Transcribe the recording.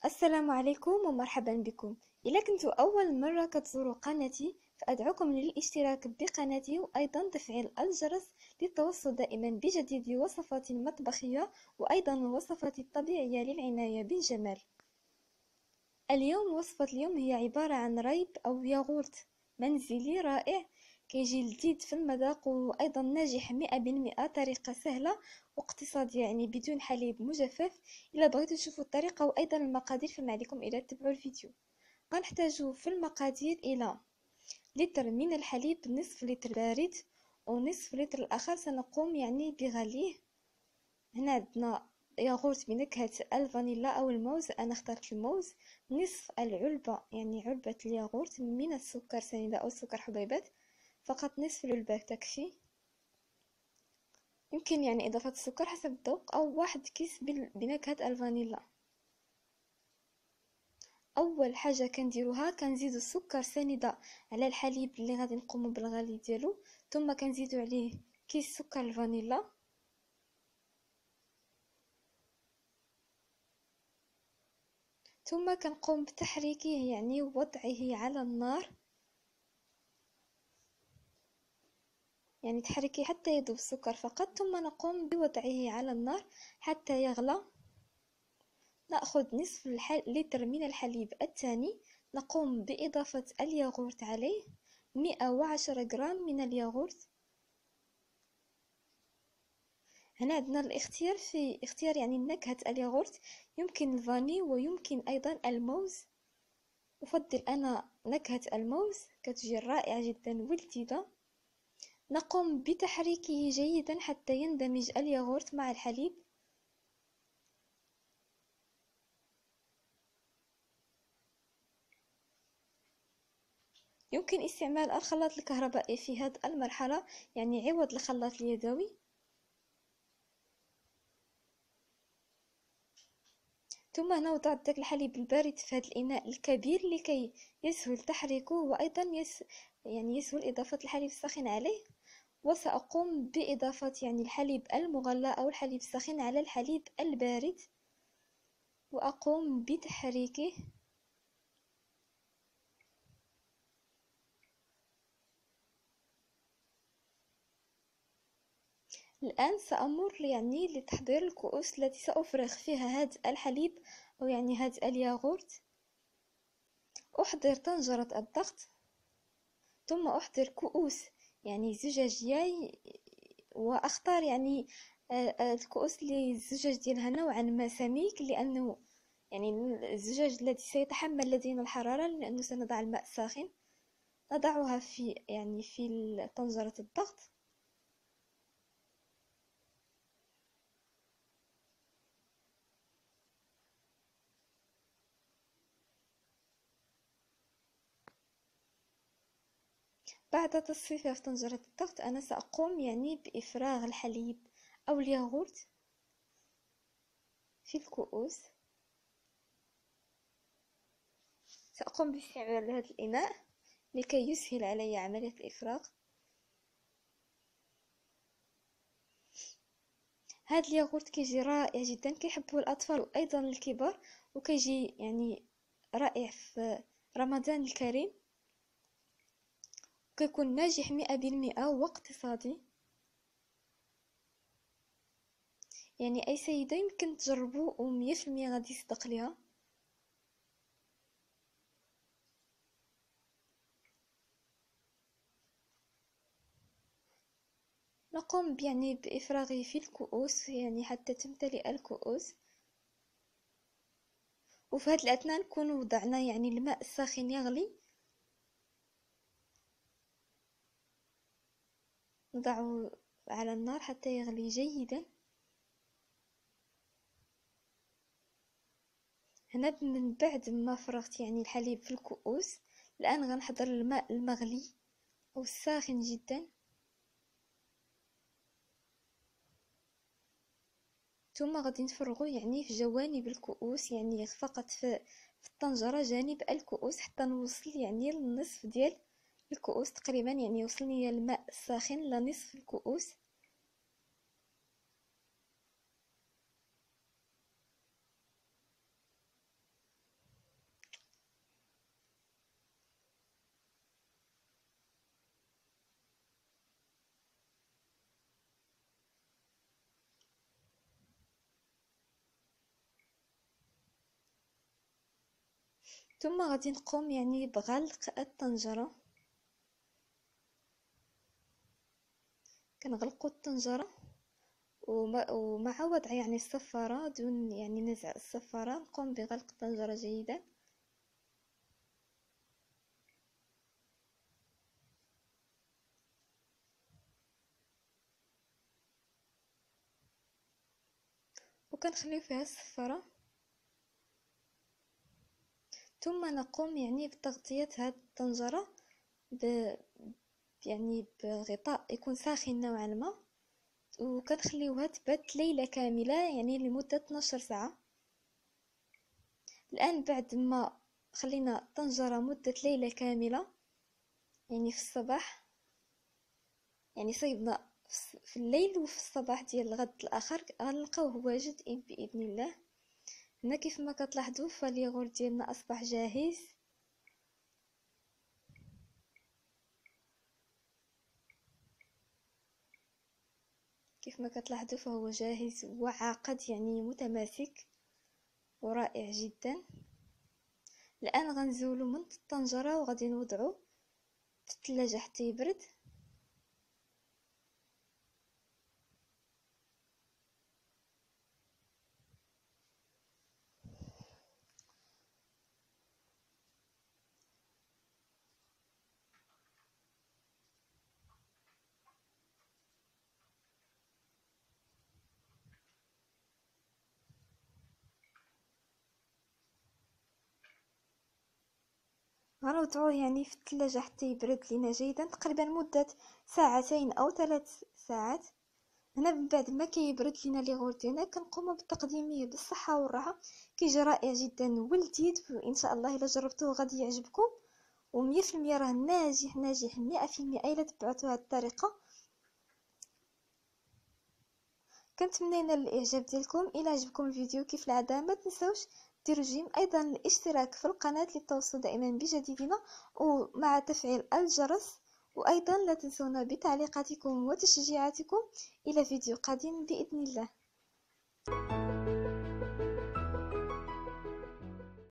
السلام عليكم ومرحبا بكم. إذا كنتوا أول مرة كتزوروا قناتي فأدعوكم للاشتراك بقناتي وأيضا تفعيل الجرس للتوصل دائما بجديد وصفات مطبخية وأيضا الوصفات الطبيعية للعناية بالجمال. اليوم وصفة اليوم هي عبارة عن ريب أو ياغورت منزلي رائع، كيجي لذيذ في المذاق وأيضا ناجح 100%. طريقة سهلة واقتصادية يعني بدون حليب مجفف. إلا بغيتوا تشوفوا الطريقة وأيضا المقادير فما عليكم إلا تتبعوا الفيديو. غنحتاجو في المقادير إلى لتر من الحليب، نصف لتر بارد ونصف لتر الآخر سنقوم يعني بغليه. هنا عندنا ياغورت بنكهة الفانيلا أو الموز، أنا اخترت الموز. نصف العلبة يعني علبة الياغورت من السكر سنيدة أو سكر حبيبات، فقط نصف العلبة تكفي. يمكن يعني إضافة السكر حسب الذوق أو 1 كيس بنكهة الفانيلا. أول حاجة كنديروها كنزيدو السكر سنيدة على الحليب اللي غادي نقومو بالغلي ديالو، ثم كنزيدو عليه كيس سكر الفانيلا، ثم كنقوم بتحريكه يعني وضعه على النار، يعني تحركي حتى يذوب السكر فقط، ثم نقوم بوضعه على النار حتى يغلى. نأخذ نصف لتر من الحليب الثاني، نقوم بإضافة الياغورت عليه 110 غرام من الياغورت. هنا عندنا الاختيار في اختيار يعني نكهة الياغورت، يمكن الفاني ويمكن أيضا الموز. أفضل أنا نكهة الموز، كتجي رائعة جدا ولذيذة. نقوم بتحريكه جيدا حتى يندمج الياغورت مع الحليب. يمكن استعمال الخلاط الكهربائي في هذه المرحلة يعني عوض الخلاط اليدوي. ثم نوضع داك الحليب البارد في هذا الإناء الكبير لكي يسهل تحريكه وأيضا يسهل إضافة الحليب الساخن عليه. وسأقوم بإضافة يعني الحليب المغلى أو الحليب الساخن على الحليب البارد وأقوم بتحريكه. الآن سأمر يعني لتحضير الكؤوس التي سأفرغ فيها هذا الحليب أو يعني هذا الياغورت. أحضر طنجرة الضغط، ثم أحضر كؤوس يعني زجاجية، وأختار يعني الكؤوس اللي الزجاج ديالها نوعا ما سميك، لأنه يعني الزجاج الذي سيتحمل لدينا الحرارة، لأنه سنضع الماء الساخن. نضعها في يعني في طنجرة الضغط. بعد تصفيفها في طنجرة الضغط أنا سأقوم يعني بإفراغ الحليب أو الياغورت في الكؤوس. سأقوم باستعمال هذا الإناء لكي يسهل علي عملية الإفراغ. هذا الياغورت كيجي رائع جدا، كيحبوه الأطفال وأيضا الكبار، وكيجي يعني رائع في رمضان الكريم، وكيكون ناجح 100% واقتصادي. يعني أي سيدة يمكن تجربوه و100% غادي يصدق ليها. نقوم يعني بإفراغه في الكؤوس يعني حتى تمتلئ الكؤوس. وفي هذه الأثناء نكون وضعنا يعني الماء الساخن يغلي، نضعه على النار حتى يغلي جيدا. هنا من بعد ما فرغت يعني الحليب في الكؤوس، الآن غنحضر الماء المغلي أو الساخن جدا، ثم غادي نفرغو يعني في جوانب الكؤوس، يعني فقط في الطنجرة جانب الكؤوس حتى نوصل يعني للنصف ديال الكؤوس تقريبا، يعني يوصلني الماء الساخن لنصف الكؤوس. ثم غادي نقوم يعني بغلق الطنجرة. كنغلقوا الطنجرة ومع وضع يعني الصفارة دون يعني نزع الصفارة، نقوم بغلق الطنجرة جيدا. وكنخليو فيها الصفارة، ثم نقوم يعني بتغطية هذه الطنجرة يعني بغطاء يكون ساخن نوعا ما، وكنخليوها تبات ليلة كاملة يعني لمدة 12 ساعة. الآن بعد ما خلينا الطنجرة مدة ليلة كاملة يعني في الصباح، يعني صيبنا في الليل وفي الصباح ديال الغد الآخر غنلقاوه واجد بإذن الله. هنا كيف ما كتلاحظوا فالياغورت ديالنا أصبح جاهز. كيف ما كتلاحظوا فهو جاهز وعاقد يعني متماسك ورائع جدا. الآن غنزولو من الطنجرة وغادي نوضعو في الثلاجة حتى يبرد. غنوضعوه يعني في الثلاجة حتى يبرد لينا جيدا، تقريبا مدة ساعتين أو 3 ساعات. هنا من بعد ما كيبرد لينا الياغورت ديالنا كنقوموا بتقديمه بالصحة والراحة. كيجي رائع جدا ولذيذ، وان شاء الله الا جربتوه غادي يعجبكم، و100% راه ناجح 100% الا تبعتوا هذه الطريقة. كنتمنى ينال الاعجاب ديالكم. الى عجبكم الفيديو كيف العاده ما تنسوش ديروا جيم، ايضا الاشتراك في القناه للتوصل دائما بجديدنا ومع تفعيل الجرس، وايضا لا تنسونا بتعليقاتكم وتشجيعاتكم. الى فيديو قادم باذن الله.